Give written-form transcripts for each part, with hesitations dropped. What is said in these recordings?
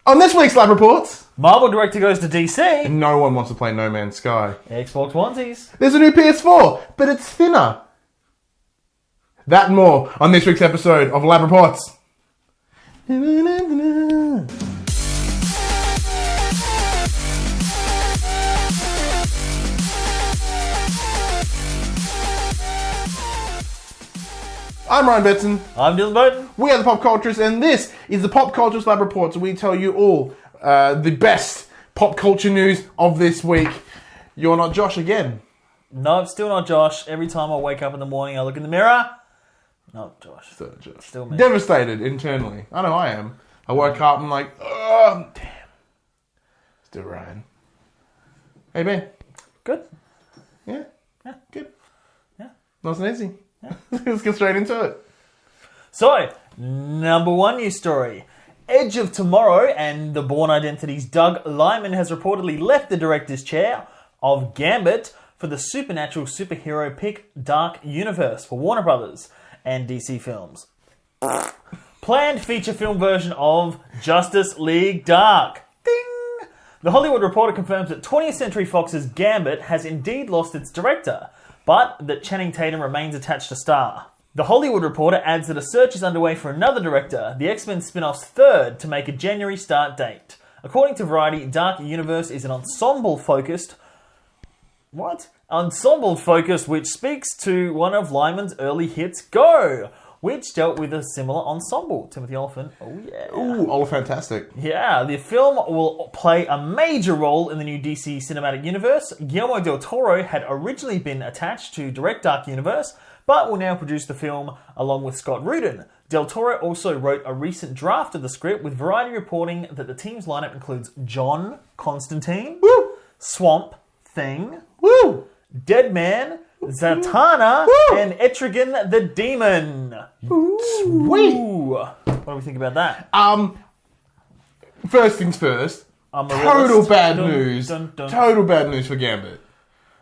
On this week's Lab Reports, Marvel director goes to DC. no one wants to play No Man's Sky. Xbox Onesies. There's a new PS4, but it's thinner. That and more on this week's episode of Lab Reports. I'm Ryan Betson. I'm Dylan Bowden. We are the Pop Culturists, and this is the Pop Culturists Lab Reports. We tell you all the best pop culture news of this week. You're not Josh again. No, still not Josh. Every time I wake up in the morning, I look in the mirror. Not Josh. Still me. Devastated internally. I know I am. I woke up and I'm like, oh, damn. Still Ryan. Hey, man. Good. Yeah. Yeah. Good. Yeah. Nice and easy. Yeah. Let's get straight into it. So, number one news story. Edge of Tomorrow and the Bourne Identity's Doug Liaman has reportedly left the director's chair of Gambit for the supernatural superhero pick Dark Universe for Warner Brothers and DC Films. Planned feature film version of Justice League Dark. Ding! The Hollywood Reporter confirms that 20th Century Fox's Gambit has indeed lost its director, but that Channing Tatum remains attached to star. The Hollywood Reporter adds that a search is underway for another director, the X-Men spin-off's third, to make a January start date. According to Variety, Dark Universe is an ensemble-focused... What? Ensemble-focused, which speaks to one of Liaman's early hits, Go! Which dealt with a similar ensemble. Timothy Olyphant, oh yeah. Ooh, all fantastic. Yeah, the film will play a major role in the new DC cinematic universe. Guillermo del Toro had originally been attached to direct Dark Universe, but will now produce the film along with Scott Rudin. Del Toro also wrote a recent draft of the script, with Variety reporting that the team's lineup includes John Constantine, Woo! Swamp Thing, Woo! Deadman, Zatanna, Woo! and Etrigan the Demon. Sweet. Ooh. What do we think about that? First things first. Total bad news. Total bad news for Gambit.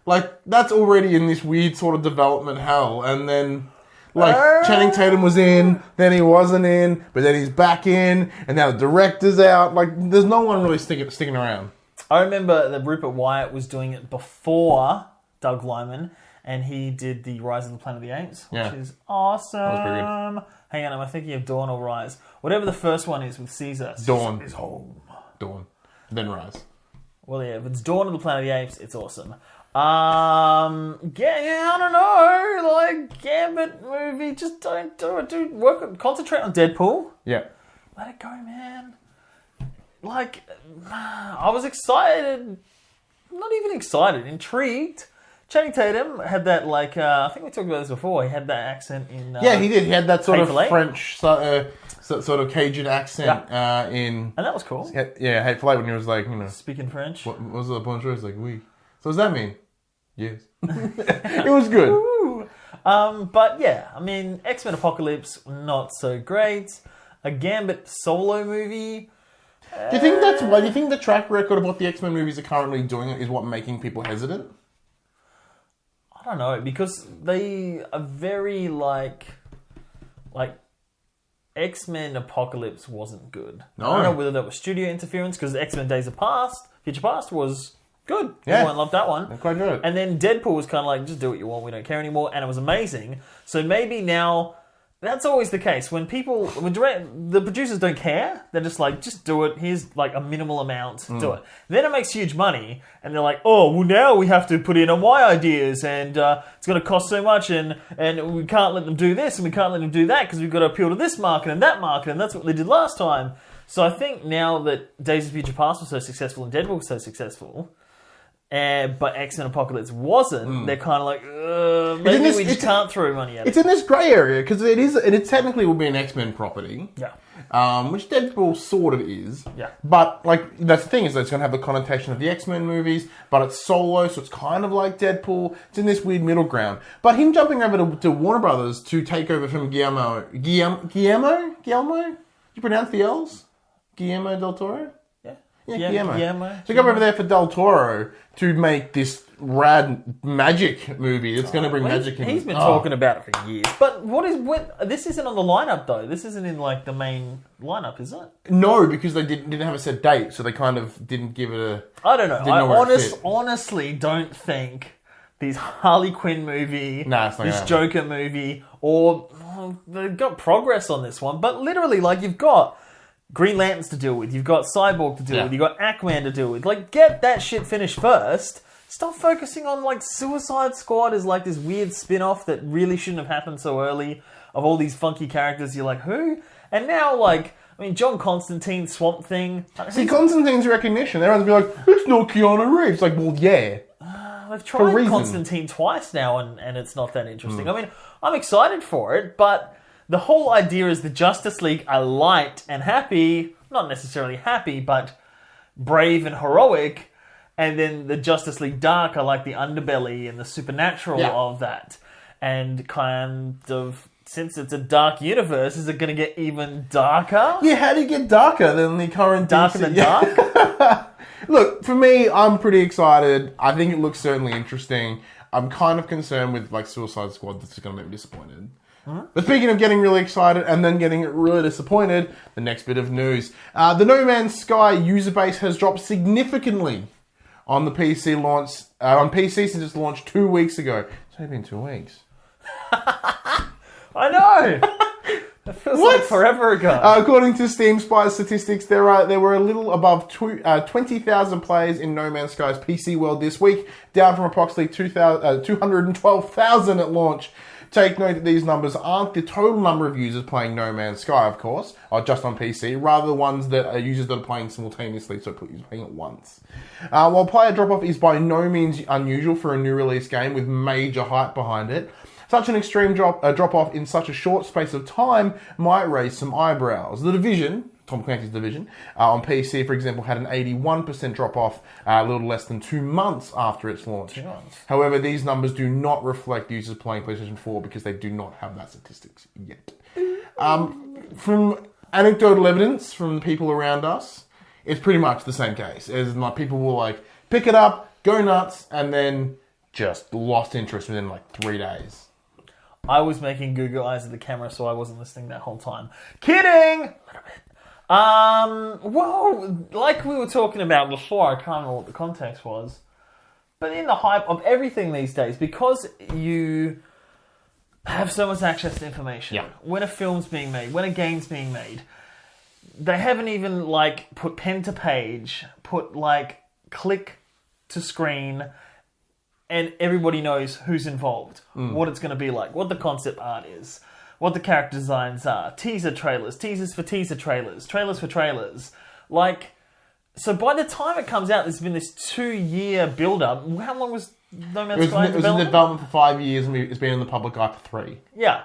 Like, that's already in this weird sort of development hell. And then, like, Channing Tatum was in, then he wasn't in, but then he's back in, and now the director's out. Like, there's no one really sticking around. I remember that Rupert Wyatt was doing it before Doug Liaman, and he did the Rise of the Planet of the Apes, which is awesome. That was pretty good. Hang on, am I thinking of Dawn or Rise? Whatever the first one is with Caesar. Dawn. Is home. Dawn. Then Rise. Well, yeah, if it's Dawn of the Planet of the Apes, it's awesome. I don't know. Like, Gambit movie, just don't do it. Dude, concentrate on Deadpool. Yeah. Let it go, man. Like, I was excited. Not even excited, intrigued. Channing Tatum had that, like, I think we talked about this before. He had that accent in... yeah, he did. He had that sort of Hateful Eight. French, sort of Cajun accent in... And that was cool. Yeah, Hateful Eight when he was like, you know... Speaking French. What was the bonjour? It's like, oui. So does that mean? Yes. It was good. Ooh. But yeah, I mean, X-Men Apocalypse, not so great. A Gambit solo movie... Do you think that's why? Do you think the track record of what the X-Men movies are currently doing is what making people hesitant? I don't know, because they are very like X-Men Apocalypse wasn't good. No. I don't know whether that was studio interference, because X-Men Future Past was good. Yeah. Everyone loved that one. They're quite good. And then Deadpool was kind of like, just do what you want, we don't care anymore, and it was amazing. So maybe now... That's always the case. When the producers don't care, they're just like, just do it. Here's like a minimal amount. Do it. Then it makes huge money. And they're like, oh, well, now we have to put in on my ideas. And it's going to cost so much. And we can't let them do this. And we can't let them do that because we've got to appeal to this market and that market. And that's what they did last time. So I think now that Days of Future Past was so successful and Deadpool was so successful... but X-Men Apocalypse wasn't. They're kind of like, maybe we just can't throw money at it. It's in this grey area because it technically will be an X-Men property. Yeah. Which Deadpool sort of is. Yeah. But like that's the thing is that it's going to have the connotation of the X-Men movies, but it's solo, so it's kind of like Deadpool. It's in this weird middle ground. But him jumping over to Warner Brothers to take over from Guillermo? You pronounce the L's? Guillermo del Toro? Yeah. Guillermo. So go over there for Del Toro to make this rad magic movie. It's going to bring magic in. He's been talking about it for years. But this isn't on the lineup though. This isn't in like the main lineup, is it? No, because they didn't have a set date, so they kind of didn't give it a... I don't know. I honestly don't think this Harley Quinn movie, this Joker movie, or they've got progress on this one, but literally, like, you've got Green Lanterns to deal with, you've got Cyborg to deal with, you've got Aquaman to deal with. Like, get that shit finished first. Stop focusing on, like, Suicide Squad as, like, this weird spin-off that really shouldn't have happened so early of all these funky characters. You're like, who? And now, like, I mean, John Constantine, Swamp Thing. See, Constantine's recognition. Everyone's be like, it's not Keanu Reeves. Like, well, yeah. They've tried Constantine twice now, and it's not that interesting. I mean, I'm excited for it, but the whole idea is the Justice League are light and happy, not necessarily happy, but brave and heroic, and then the Justice League Dark are like the underbelly and the supernatural of that. And kind of, since it's a dark universe, is it going to get even darker? Yeah, how do you get darker than the current Darker than dark? Look, for me, I'm pretty excited. I think it looks certainly interesting. I'm kind of concerned with, like, Suicide Squad that's going to make me disappointed. But speaking of getting really excited and then getting really disappointed, the next bit of news. The No Man's Sky user base has dropped significantly on the PC launch, on PC since its launch 2 weeks ago. It's only been 2 weeks. I know! It feels like forever ago. According to Steam Spy's statistics, there were a little above 20,000 players in No Man's Sky's PC world this week, down from approximately 212,000 at launch. Take note that these numbers aren't the total number of users playing No Man's Sky, of course, or just on PC, rather the ones that are users that are playing simultaneously, so playing it once. While player drop-off is by no means unusual for a new release game with major hype behind it, such an extreme drop-off in such a short space of time might raise some eyebrows. The Division, Tom Clancy's Division, on PC, for example, had an 81% drop-off a little less than 2 months after its launch. 2 months. However, these numbers do not reflect users playing PlayStation 4 because they do not have that statistics yet. From anecdotal evidence from people around us, it's pretty much the same case. As like people will like pick it up, go nuts, and then just lost interest within like 3 days. I was making Google eyes at the camera, so I wasn't listening that whole time. Kidding! A little bit. Well, like we were talking about before, I can't remember what the context was, but in the hype of everything these days, because you have so much access to information, when a film's being made, when a game's being made, they haven't even, like, put pen to page, put, like, click to screen, and everybody knows who's involved, what it's going to be like, what the concept art is, what the character designs are, teaser trailers, teasers for teaser trailers, trailers for trailers. Like, so by the time it comes out, there's been this 2-year build-up. How long was No Man's Sky in development? It was in development for 5 years, and it's been in the public eye for 3. Yeah.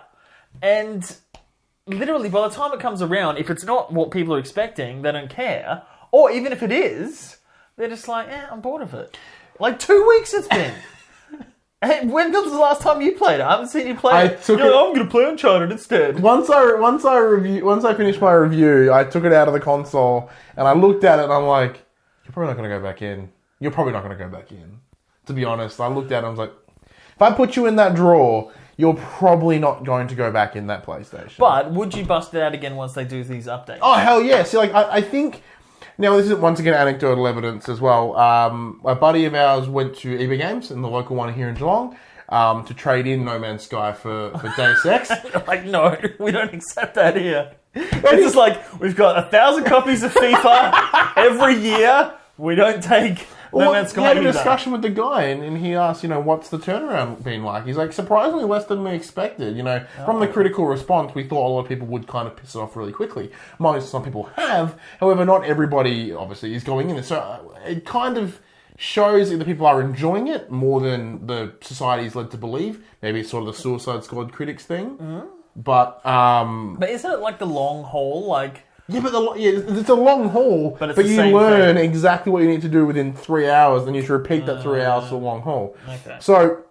And literally, by the time it comes around, if it's not what people are expecting, they don't care. Or even if it is, they're just like, I'm bored of it. Like, 2 weeks it's been. Hey, when was the last time you played it? I haven't seen you play it. I'm going to play Uncharted instead. Once I finished my review, I took it out of the console and I looked at it and I'm like, you're probably not going to go back in. You're probably not going to go back in. To be honest, I looked at it and I was like, if I put you in that drawer, you're probably not going to go back in that PlayStation. But would you bust it out again once they do these updates? Oh, hell yeah. See, like, I think... Now, this is once again anecdotal evidence as well. A buddy of ours went to eBay Games, and the local one here in Geelong, to trade in No Man's Sky for Deus Ex. Like, no, we don't accept that here. It's just like, we've got 1,000 copies of FIFA every year. We don't take No Man's Sky. We had a discussion with the guy, and he asked, what's the turnaround been like? He's like, surprisingly less than we expected. From the critical response, we thought a lot of people would kind of piss it off really quickly. Some people have. However, not everybody, obviously, is going in. So it kind of shows that the people are enjoying it more than the society is led to believe. Maybe it's sort of the Suicide Squad critics thing. Mm-hmm. But isn't it like the long haul? Like... Yeah, but it's a long haul, but you learn exactly what you need to do within 3 hours, then you should repeat that 3 hours for the long haul. Okay. So,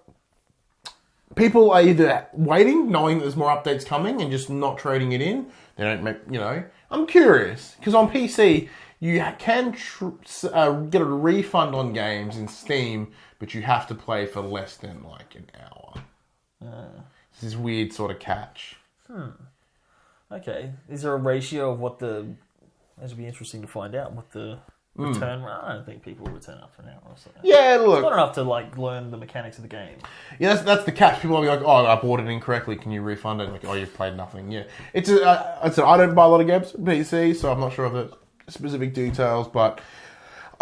people are either waiting, knowing that there's more updates coming, and just not trading it in. They don't make, I'm curious, because on PC, you can get a refund on games in Steam, but you have to play for less than like an hour. It's this weird sort of catch. Okay. Is there a ratio of what the... It'll be interesting to find out what the return... I don't think people return after an hour or something. Yeah, look. It's not enough to like learn the mechanics of the game. Yeah, that's the catch. People will be like, "Oh, I bought it incorrectly. Can you refund it?" Like, "Oh, you've played nothing." Yeah, I don't buy a lot of games on PC, so I'm not sure of the specific details, but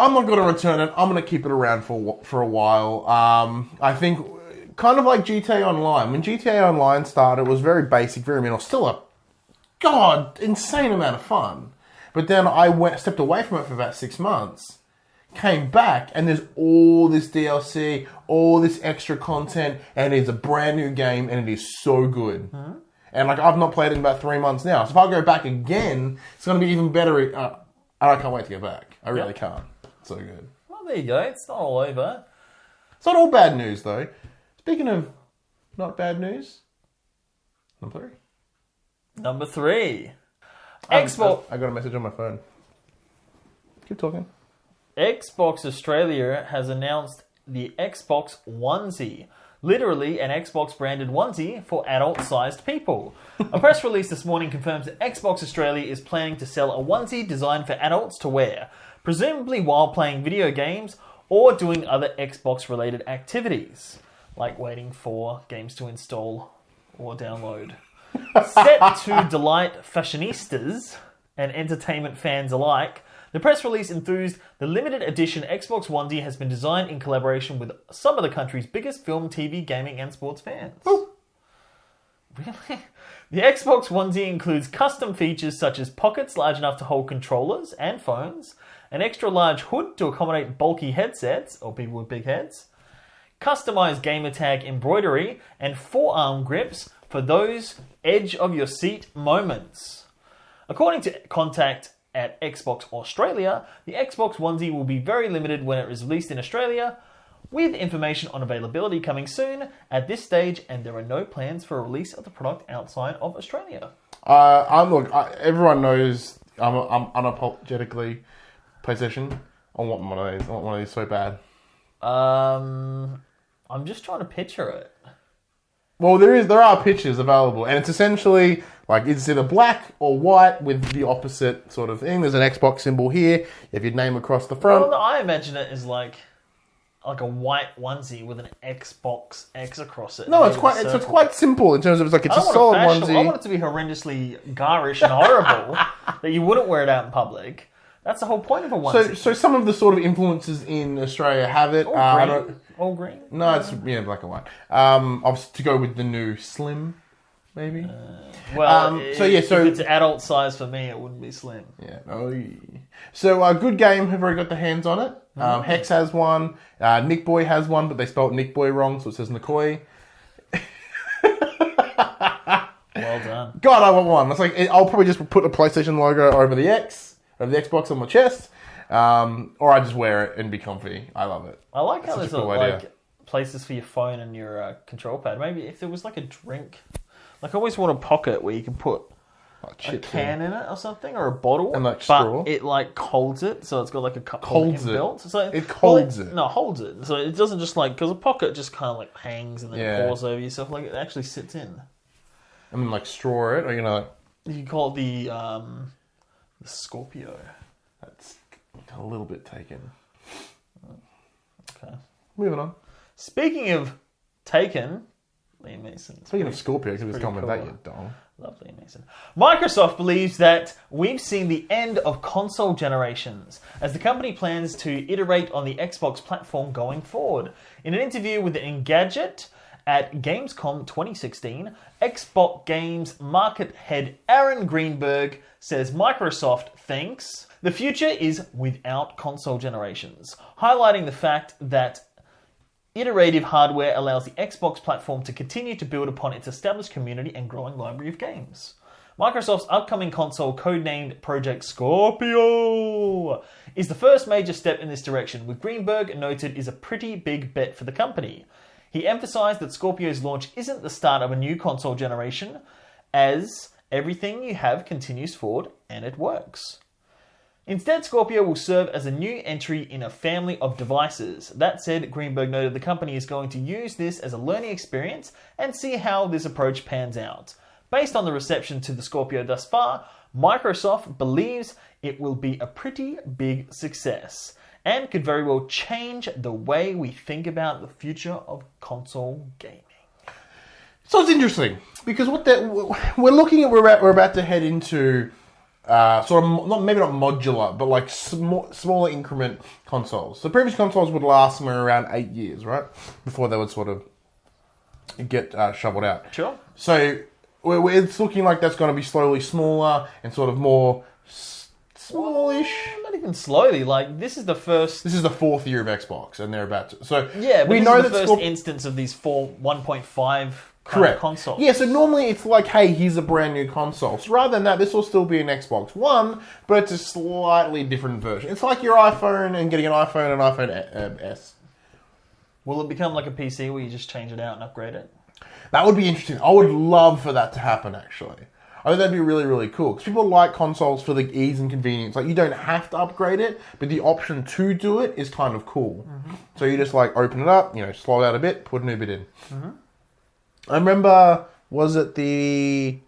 I'm not going to return it. I'm going to keep it around for a while. I think kind of like GTA Online. When GTA Online started, it was very basic, very minimal. Still a insane amount of fun. But then I stepped away from it for about 6 months, came back, and there's all this DLC, all this extra content, and it's a brand new game, and it is so good. And like I've not played it in about 3 months now, so if I go back again, it's going to be even better. And I can't wait to go back. I really can't. It's so good. Well, there you go. It's not all over. It's not all bad news, though. Speaking of not bad news, Number 3. Xbox. I got a message on my phone. Keep talking. Xbox Australia has announced the Xbox ONEsie. Literally an Xbox branded onesie for adult-sized people. A press release this morning confirms that Xbox Australia is planning to sell a onesie designed for adults to wear, presumably while playing video games or doing other Xbox-related activities, like waiting for games to install or download. Set to delight fashionistas and entertainment fans alike, the press release enthused the limited edition Xbox onesie has been designed in collaboration with some of the country's biggest film, TV, gaming and sports fans. Ooh. Really? The Xbox onesie includes custom features such as pockets large enough to hold controllers and phones, an extra large hood to accommodate bulky headsets or people with big heads, customized gamertag embroidery, and forearm grips for those edge-of-your-seat moments. According to contact at Xbox Australia, the Xbox onesie will be very limited when it is released in Australia, with information on availability coming soon at this stage, and there are no plans for a release of the product outside of Australia. Everyone knows I'm unapologetically PlayStation. I want one of these. I want one of these so bad. I'm just trying to picture it. Well, there are pictures available, and it's essentially like it's either black or white with the opposite sort of thing. There's an Xbox symbol here. You have your name across the front. Well, I imagine it is like a white onesie with an Xbox X across it. No, it's quite simple in terms of it's a solid onesie. I want it to be horrendously garish and horrible that you wouldn't wear it out in public. That's the whole point of a onesie. So some of the sort of influences in Australia have it. All green? No, it's black and white. Obviously to go with the new slim, maybe. If it's adult size for me, it wouldn't be slim. Yeah. So Good Game have already got their hands on it. Hex has one. Nick Boy has one, but they spelled Nick Boy wrong, so it says Nikoi. Well done. God, I want one. It's like I'll probably just put a PlayStation logo over the Xbox on my chest, or I just wear it and be comfy. I love it. I like how there's places for your phone and your control pad. Maybe if there was like a drink, like I always want a pocket where you can put a can in it or something, or a bottle, and straw. But it holds it, so it's got like a cup holds built. So it holds it. No, holds it. So it doesn't just because a pocket just kind of hangs and then pours over yourself. Like it actually sits in. I mean, straw it, or you can call it the Scorpio. That's a little bit taken. Okay. Moving on. Speaking of taken, Liam Mason. Speaking of Scorpio, because it's coming with that, you dong. Love Liam Mason. Microsoft believes that we've seen the end of console generations, as the company plans to iterate on the Xbox platform going forward. In an interview with Engadget at Gamescom 2016, Xbox Games market head Aaron Greenberg says Microsoft thinks the future is without console generations, highlighting the fact that iterative hardware allows the Xbox platform to continue to build upon its established community and growing library of games. Microsoft's upcoming console, codenamed Project Scorpio, is the first major step in this direction, which Greenberg noted is a pretty big bet for the company. He emphasized that Scorpio's launch isn't the start of a new console generation, as everything you have continues forward and it works. Instead, Scorpio will serve as a new entry in a family of devices. That said, Greenberg noted the company is going to use this as a learning experience and see how this approach pans out. Based on the reception to the Scorpio thus far, Microsoft believes it will be a pretty big success and could very well change the way we think about the future of console gaming. So it's interesting because we're looking at, we're about to head into sort of maybe not modular, but like smaller increment consoles. So previous consoles would last somewhere around 8 years, right, before they would sort of get shoveled out. Sure. So it's looking like that's going to be slowly smaller and sort of more smallish. Not even slowly. Like this is the first. This is the 4th year of Xbox, and they're about to. So yeah, but we know the first instance of these 1.5. Correct. Consoles. Yeah, so normally it's like, hey, here's a brand new console. So rather than that, this will still be an Xbox One, but it's a slightly different version. It's like your iPhone and getting an iPhone and iPhone S. Will it become like a PC where you just change it out and upgrade it? That would be interesting. I would love for that to happen, actually. I think that'd be really, really cool. Because people like consoles for the ease and convenience. Like, you don't have to upgrade it, but the option to do it is kind of cool. Mm-hmm. So you just, like, open it up, slow it out a bit, put a new bit in. Mm-hmm. I remember, was it the...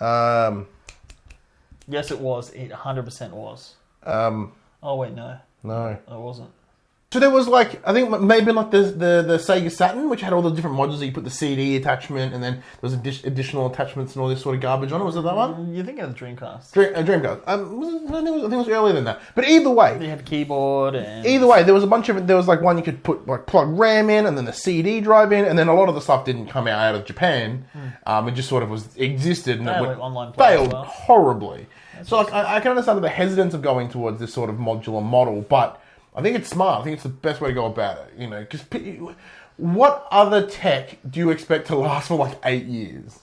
Yes, it was. It 100% was. Oh, wait, no. No. It wasn't. So there was like, I think maybe like the Sega Saturn, which had all the different modules. You put the CD attachment, and then there was additional attachments and all this sort of garbage on it. Was it that one? You're thinking of the Dreamcast. Dreamcast. I think it was earlier than that. But either way, you had a keyboard. And... Either way, there was a bunch of. There was like one you could put like plug RAM in, and then the CD drive in, and then a lot of the stuff didn't come out of Japan. It just sort of existed and it like online play failed horribly. So like, I can understand the hesitance of going towards this sort of modular model, but I think it's smart. I think it's the best way to go about it. Because what other tech do you expect to last for like 8 years?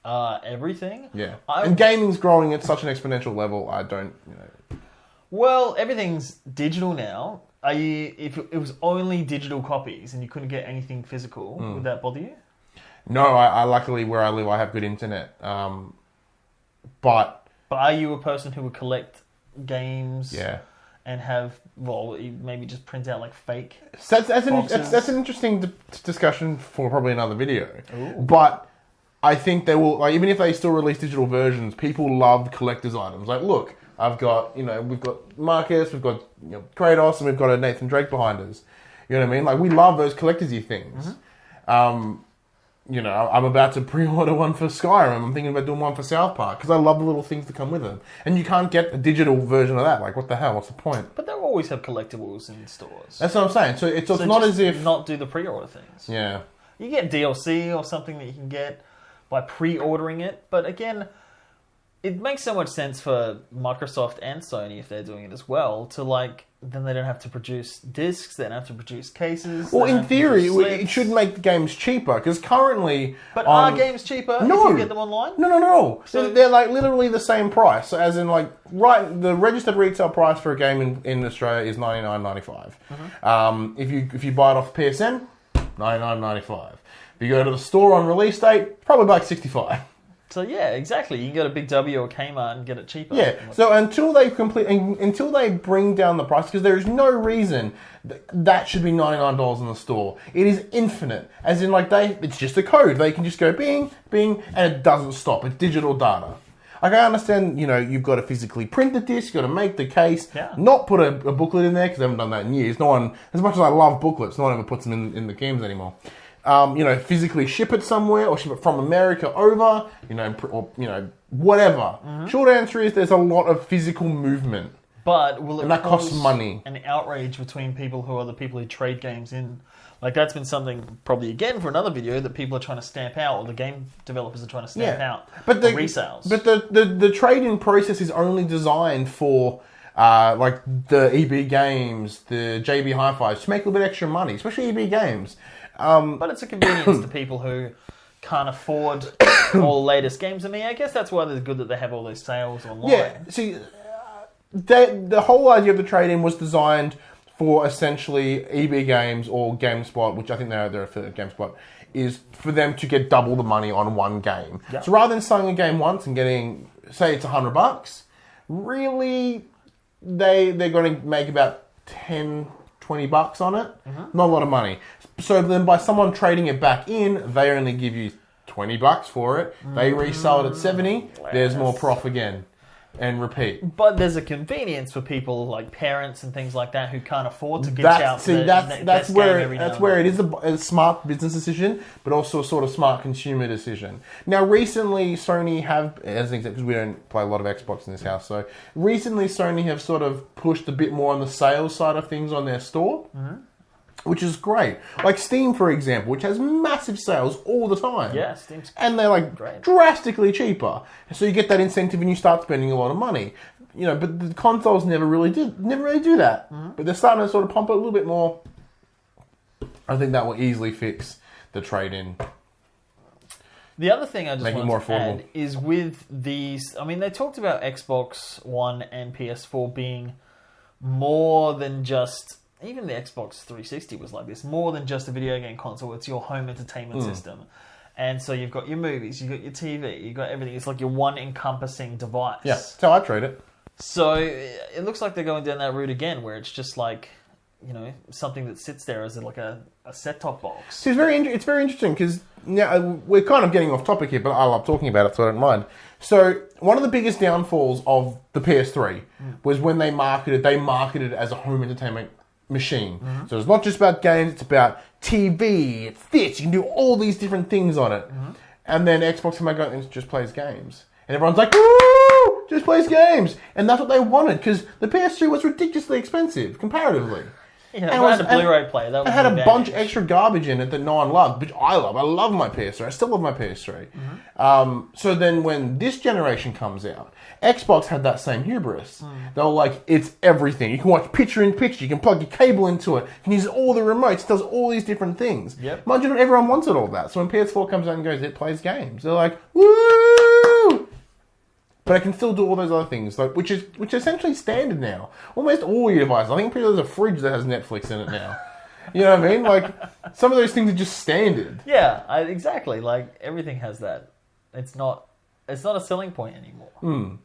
Everything. Yeah. And gaming's growing at such an exponential level. I don't. Well, everything's digital now. If it was only digital copies and you couldn't get anything physical, would that bother you? No, I luckily where I live, I have good internet. But are you a person who would collect games? Yeah. And have, maybe just print out like fake. So that's an interesting discussion for probably another video. Ooh. But I think they will, like, even if they still release digital versions, people love collector's items. Like, look, I've got, we've got Marcus, we've got Kratos, and we've got a Nathan Drake behind us. You know what I mean? Like, we love those collector's-y things. Mm-hmm. I'm about to pre-order one for Skyrim. I'm thinking about doing one for South Park because I love the little things that come with them. And you can't get a digital version of that. Like, what the hell? What's the point? But they'll always have collectibles in stores. That's what I'm saying. So it's not as if... not do the pre-order things. Yeah. You get DLC or something that you can get by pre-ordering it. But again, it makes so much sense for Microsoft and Sony, if they're doing it as well, to then they don't have to produce discs, they don't have to produce cases. Well, in theory, it should make the games cheaper, because currently... But are games cheaper if you get them online? No. So they're like literally the same price. So as in the registered retail price for a game in Australia is $99.95. Mm-hmm. If you buy it off PSN, $99.95. If you go to the store on release date, probably like $65. So yeah, exactly. You can go to Big W or Kmart and get it cheaper. Yeah. So until they bring down the price, because there is no reason that should be $99 in the store. It is infinite. As in, it's just a code. They can just go bing, bing, and it doesn't stop. It's digital data. I understand, you've got to physically print the disc, you've got to make the case, not put a booklet in there, because they haven't done that in years. No one, as much as I love booklets, no one ever puts them in the games anymore. Physically ship it somewhere or ship it from America over, whatever. Mm-hmm. Short answer is there's a lot of physical movement. But will it and that costs money? An outrage between people who are the people who trade games in. That's been something probably again for another video that people are trying to stamp out, or the game developers are trying to stamp out. But the resales. But the trade-in process is only designed for the EB Games, the JB Hi-Fi, to make a little bit extra money, especially EB Games. But it's a convenience to people who can't afford all the latest games. I guess that's why it's good that they have all those sales online. Yeah, see, the whole idea of the trade-in was designed for essentially EB Games or GameSpot, which I think they're affiliate GameSpot, is for them to get double the money on one game. Yep. So rather than selling a game once and getting, say it's $100, really they're going to make about 10, 20 bucks on it. Not a lot of money. So then by someone trading it back in, they only give you 20 bucks for it. They resell it at 70. There's more profit again. And repeat. But there's a convenience for people like parents and things like that who can't afford to get out. That's where it is a smart business decision, but also a sort of smart consumer decision. Now, recently, Sony have, as an example, because we don't play a lot of Xbox in this house, so recently Sony have sort of pushed a bit more on the sales side of things on their store. Which is great. Like Steam, for example, which has massive sales all the time. Yeah, Steam's and they're like great. Drastically cheaper. So you get that incentive and you start spending a lot of money. You know, but the consoles never really do that. But they're starting to sort of pump it a little bit more. I think that will easily fix the trade-in. The other thing I just want to add is with these, I mean, they talked about Xbox One and PS4 being more than just... Even the Xbox 360 was like this. More than just a video game console. It's your home entertainment system. And so you've got your movies, you've got your TV, you've got everything. It's like your one encompassing device. Yeah, that's how I treat it. So it looks like they're going down that route again, where it's just like, you know, something that sits there as like a set-top box. See, it's very interesting because now we're kind of getting off topic here, but I love talking about it, so I don't mind. So one of the biggest downfalls of the PS3 was when they marketed it as a home entertainment machine. So it's not just about games, it's about TV, it's this, you can do all these different things on it. And then Xbox came out and it just plays games. And everyone's like, woo, just plays games. And that's what they wanted, because the PS3 was ridiculously expensive, comparatively. Yeah, and it had a Blu-ray player. That was it had a bunch of extra garbage in it that no one loved, which I love. I love my PS3. I still love my PS3. So then when this generation comes out, Xbox had that same hubris. They were like, it's everything. You can watch picture-in-picture. You can plug your cable into it. You can use all the remotes. It does all these different things. Mind you, not everyone wanted all that. So when PS4 comes out and goes, it plays games. They're like, woo! But I can still do all those other things, like which is essentially standard now. Almost all your devices. I think there's a fridge that has Netflix in it now. You know what I mean? Like, some of those things are just standard. Yeah, exactly. Like, everything has that. It's not a selling point anymore.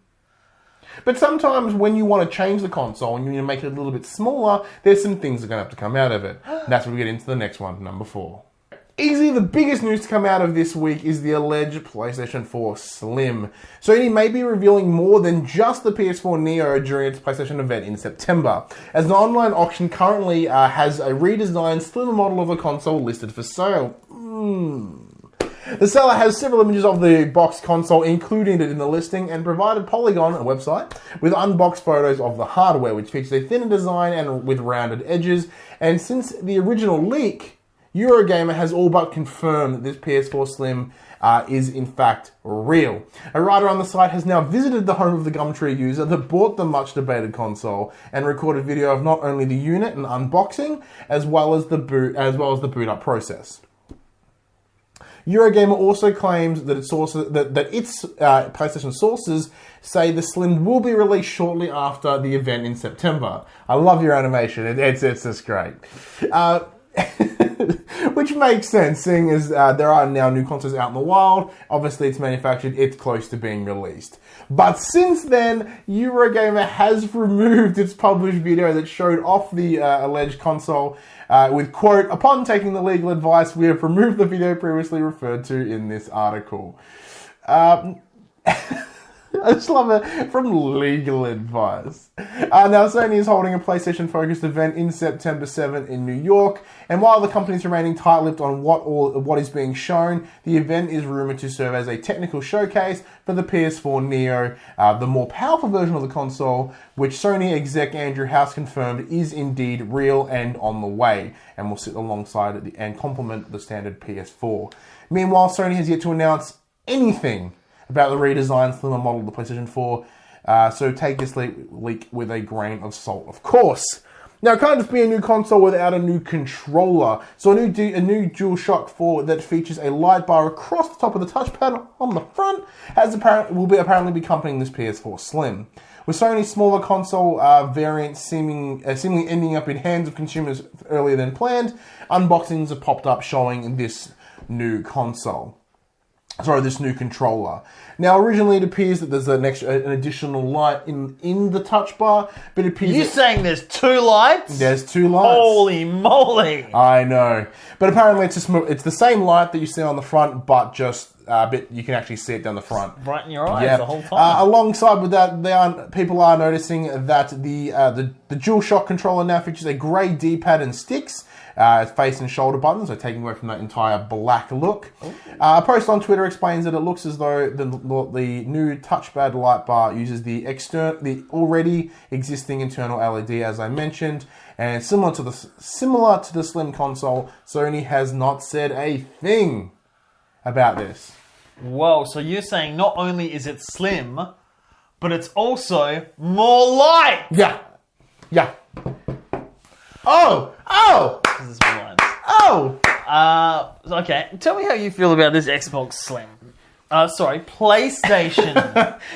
But sometimes when you want to change the console and you want to make it a little bit smaller, there's some things that are going to have to come out of it. And that's where we get into the next one, number 4. Easily the biggest news to come out of this week is the alleged PlayStation 4 Slim. Sony may be revealing more than just the PS4 Neo during its PlayStation event in September, as an online auction currently has a redesigned, slimmer model of the console listed for sale. The seller has several images of the boxed console included in the listing and provided Polygon, a website, with unboxed photos of the hardware, which features a thinner design and with rounded edges. And since the original leak, Eurogamer has all but confirmed that this PS4 Slim is in fact real. A writer on the site has now visited the home of the Gumtree user that bought the much debated console and recorded video of not only the unit and unboxing as well as the boot up process. Eurogamer also claims that its PlayStation sources say the Slim will be released shortly after the event in September. I love your animation; it's just great. Which makes sense, seeing as there are now new consoles out in the wild. Obviously, it's manufactured, it's close to being released. But since then, Eurogamer has removed its published video that showed off the alleged console with, quote, "Upon taking the legal advice, we have removed the video previously referred to in this article." I just love it. From legal advice. Now, Sony is holding a PlayStation-focused event in September 7th in New York, and while the company is remaining tight-lipped on what is being shown, the event is rumored to serve as a technical showcase for the PS4 Neo, the more powerful version of the console, which Sony exec Andrew House confirmed is indeed real and on the way, and will sit alongside it and complement the standard PS4. Meanwhile, Sony has yet to announce anything about the redesigned slimmer model of the PlayStation 4, so take this leak with a grain of salt, of course. Now, it can't just be a new console without a new controller. So a new DualShock 4 that features a light bar across the top of the touchpad on the front will apparently be accompanying this PS4 Slim. With Sony's smaller console variant seemingly ending up in hands of consumers earlier than planned, unboxings have popped up showing this new console. this new controller. Now, originally it appears that there's an additional light in the touch bar, but it appears... You're saying there's 2 lights? There's 2 lights. Holy moly! I know. But apparently it's the same light that you see on the front, but just a bit, you can actually see it down the front. Right in your eyes the whole time. Alongside with that, people are noticing that the DualShock controller now features a grey D-pad and sticks. Face and shoulder buttons, so taking away from that entire black look. A post on Twitter explains that it looks as though the new touchpad light bar uses the already existing internal LED, as I mentioned, and similar to the Slim console. Sony has not said a thing about this. Whoa! So you're saying not only is it slim, but it's also more light. Yeah. Oh! This is my lines. Oh! Okay. Tell me how you feel about this Xbox Slim. PlayStation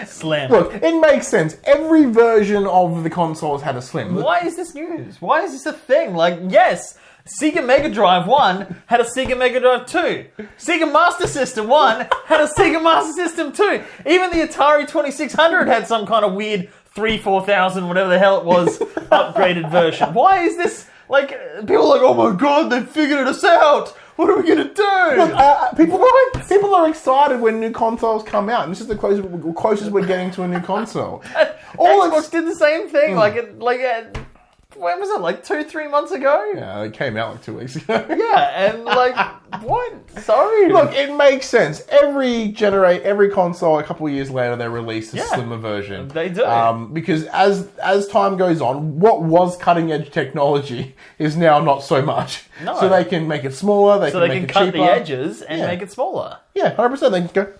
Slim. Look, it makes sense. Every version of the console has had a Slim. Why is this news? Why is this a thing? Like, yes, Sega Mega Drive 1 had a Sega Mega Drive 2. Sega Master System 1 had a Sega Master System 2. Even the Atari 2600 had some kind of weird 4000, whatever the hell it was, upgraded version. Why is this... Like, people are like, oh my god, they figured us out! What are we gonna do? Look, people are excited when new consoles come out, and this is the closest we're getting to a new console. Xbox did the same thing, when was it, like 2-3 months ago? Yeah, it came out like 2 weeks ago. Yeah, and what? Sorry. Look, it makes sense. Every console, a couple of years later, they release a slimmer version. They do. Because as time goes on, what was cutting edge technology is now not so much. No. So they can make it smaller, they can make it cheaper. cut the edges and make it smaller. Yeah, 100%. They can go...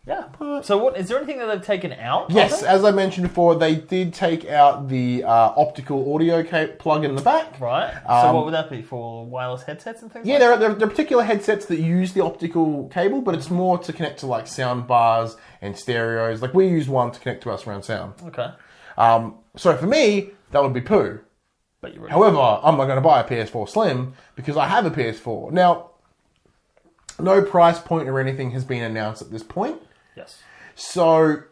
Yeah. So is there anything that they've taken out? Yes, as I mentioned before, they did take out the optical audio plug in the back. Right. So what would that be, for wireless headsets and things like that? Yeah, there are particular headsets that use the optical cable, but it's more to connect to like sound bars and stereos. Like we use one to connect to our surround sound. Okay. So for me, that would be poo. But you're However, I'm not going to buy a PS4 Slim because I have a PS4. Now, no price point or anything has been announced at this point. Yes. So,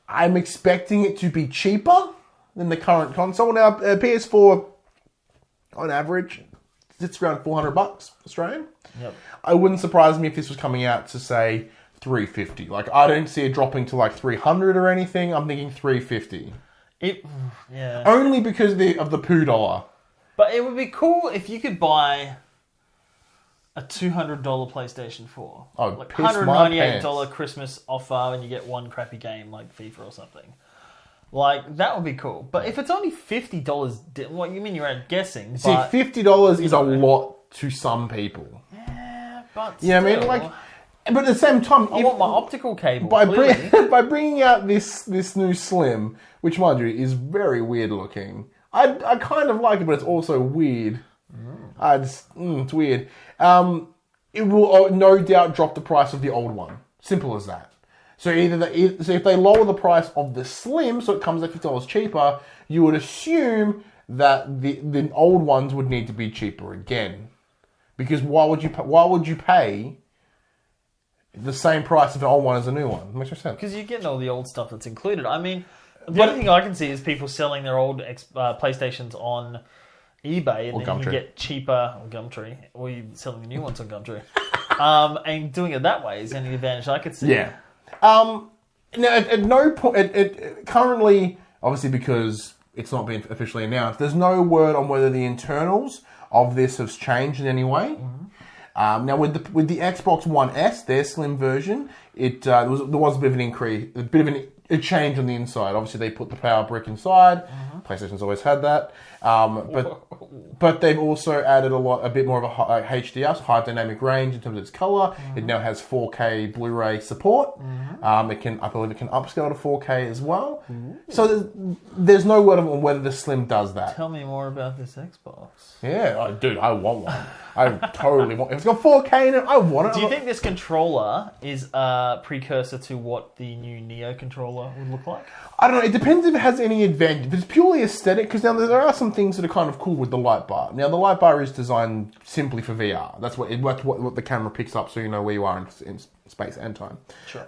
I'm expecting it to be cheaper than the current console. Now, PS4, on average, sits around $400 Australian. Yep. I wouldn't surprise me if this was coming out to, say, $350. Like, I don't see it dropping to, like, $300 or anything. I'm thinking $350. Yeah. Only because of the poo dollar. But it would be cool if you could buy... a $200 PlayStation 4. Oh, like piss my $198 pants. Christmas offer and you get one crappy game like FIFA or something. Like, that would be cool. But if it's only $50, what you mean you're guessing? See, $50 is a lot to some people. Yeah, but you know what I mean? Like, but at the same time... I want my optical cable, by bringing out this new Slim, which, mind you, is very weird looking. I kind of like it, but it's also weird. It's weird. It will no doubt drop the price of the old one. Simple as that. So if they lower the price of the Slim, so it comes at $50 cheaper, you would assume that the old ones would need to be cheaper again. Because why would you pay the same price of an old one as a new one? It makes no sense. Because you're getting all the old stuff that's included. I mean, the only thing I can see is people selling their old PlayStations on eBay, and then you can get cheaper, or Gumtree, or you're selling the new ones on Gumtree. And doing it that way is the only advantage I could see. Yeah. Now, at no point, currently, obviously because it's not been officially announced, there's no word on whether the internals of this has changed in any way. Mm-hmm. Now, with the Xbox One S, their slim version, there was a bit of an increase, a change on the inside. Obviously, they put the power brick inside. Mm-hmm. PlayStation's always had that. But they've also added a bit more of a HDR, so high dynamic range in terms of its color. Mm-hmm. It now has 4K Blu-ray support. Mm-hmm. I believe it can upscale to 4K as well. Mm-hmm. So there's no word on whether the Slim does that. Tell me more about this Xbox. Yeah, dude, I want one. I totally want it. If it's got 4K in it, I want it. Do you think this controller is a precursor to what the new Neo controller would look like? I don't know. It depends if it has any advantage. If it's purely aesthetic, because now there are some things that are kind of cool with the light bar. Now, the light bar is designed simply for VR. That's what the camera picks up, so you know where you are in space and time. Sure.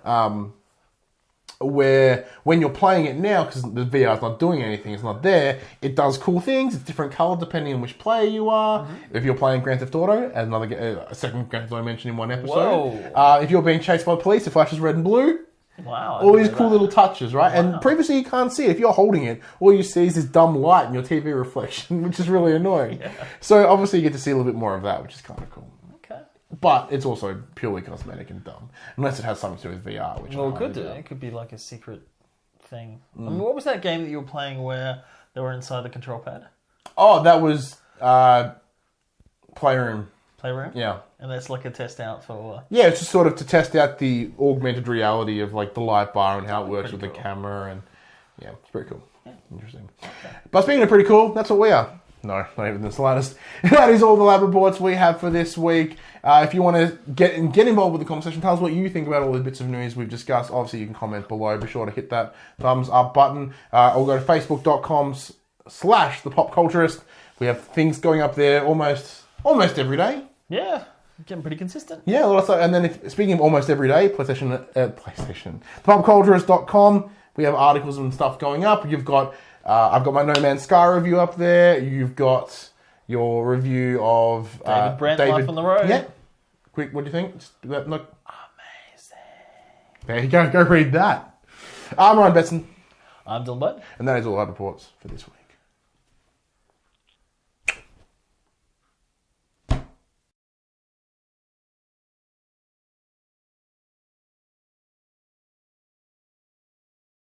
Where when you're playing it now, because the VR is not doing anything, it's not there, it does cool things. It's different color depending on which player you are. Mm-hmm. If you're playing Grand Theft Auto, as a second Grand Theft Auto I mentioned in one episode. If you're being chased by the police, it flashes red and blue. Wow. All these cool little touches, right? Wow. And previously you can't see it. If you're holding it, all you see is this dumb light in your TV reflection, which is really annoying. Yeah. So obviously you get to see a little bit more of that, which is kind of cool. Okay. But it's also purely cosmetic and dumb. Unless it has something to do with VR, which it could do. It could be like a secret thing. I mean, what was that game that you were playing where they were inside the control pad? Oh, that was Playroom. Playroom? Yeah. And that's like a test out for... Yeah, it's just sort of to test out the augmented reality of like the light bar and how it works with the camera, and yeah, it's pretty cool. Yeah. Interesting. Okay. But speaking of pretty cool, that's what we are. No, not even the slightest. That is all the lab reports we have for this week. If you want to get involved with the conversation, tell us what you think about all the bits of news we've discussed. Obviously, you can comment below. Be sure to hit that thumbs up button. Or go to facebook.com/thepopculturist. We have things going up there almost every day. Yeah. Getting pretty consistent. Yeah, and then speaking of almost every day, thepopculturist.com, we have articles and stuff going up. You've got, I've got my No Man's Sky review up there. You've got your review of David Brent, Life on the Road. Yeah. Quick, what do you think? Amazing. There you go. Go read that. I'm Ryan Betson. I'm Dylan Budd. And that is all our reports for this week.